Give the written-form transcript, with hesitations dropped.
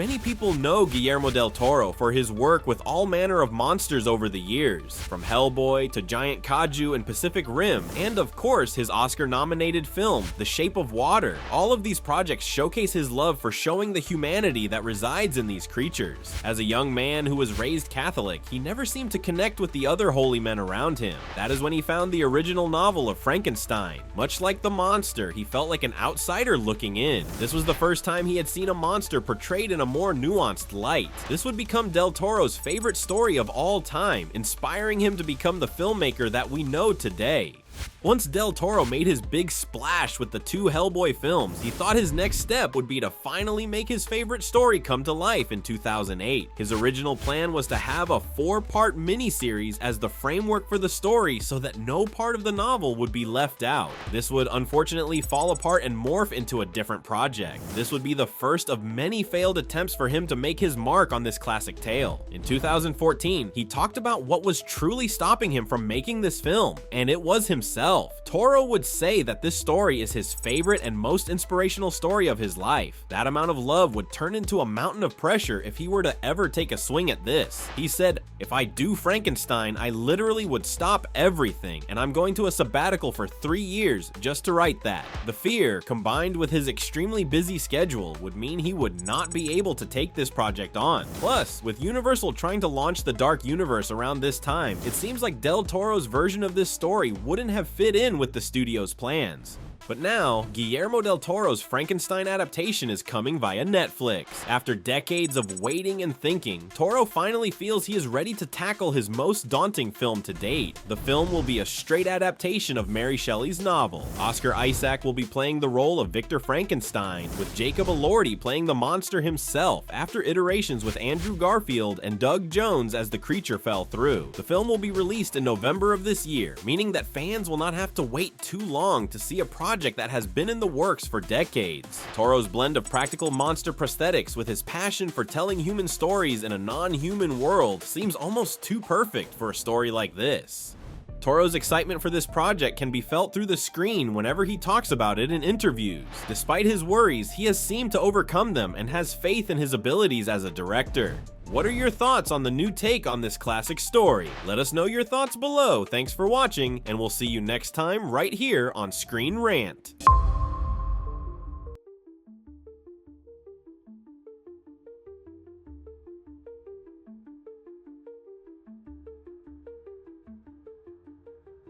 Many people know Guillermo del Toro for his work with all manner of monsters over the years, from Hellboy to Giant Kaiju and Pacific Rim, and of course his Oscar-nominated film, The Shape of Water. All of these projects showcase his love for showing the humanity that resides in these creatures. As a young man who was raised Catholic, he never seemed to connect with the other holy men around him. That is when he found the original novel of Frankenstein. Much like the monster, he felt like an outsider looking in. This was the first time he had seen a monster portrayed in a more nuanced light. This would become Del Toro's favorite story of all time, inspiring him to become the filmmaker that we know today. Once Del Toro made his big splash with the 2 Hellboy films, he thought his next step would be to finally make his favorite story come to life in 2008. His original plan was to have a 4-part miniseries as the framework for the story so that no part of the novel would be left out. This would unfortunately fall apart and morph into a different project. This would be the first of many failed attempts for him to make his mark on this classic tale. In 2014, he talked about what was truly stopping him from making this film, and it was himself. Toro would say that this story is his favorite and most inspirational story of his life. That amount of love would turn into a mountain of pressure if he were to ever take a swing at this. He said, "If I do Frankenstein, I literally would stop everything, and I'm going to a sabbatical for 3 years just to write that." The fear, combined with his extremely busy schedule, would mean he would not be able to take this project on. Plus, with Universal trying to launch the Dark Universe around this time, it seems like Del Toro's version of this story wouldn't have fit in with the studio's plans. But now, Guillermo del Toro's Frankenstein adaptation is coming via Netflix. After decades of waiting and thinking, Toro finally feels he is ready to tackle his most daunting film to date. The film will be a straight adaptation of Mary Shelley's novel. Oscar Isaac will be playing the role of Victor Frankenstein, with Jacob Elordi playing the monster himself after iterations with Andrew Garfield and Doug Jones as the creature fell through. The film will be released in November of this year, meaning that fans will not have to wait too long to see a project that has been in the works for decades. Toro's blend of practical monster prosthetics with his passion for telling human stories in a non-human world seems almost too perfect for a story like this. Toro's excitement for this project can be felt through the screen whenever he talks about it in interviews. Despite his worries, he has seemed to overcome them and has faith in his abilities as a director. What are your thoughts on the new take on this classic story? Let us know your thoughts below. Thanks for watching, and we'll see you next time right here on Screen Rant.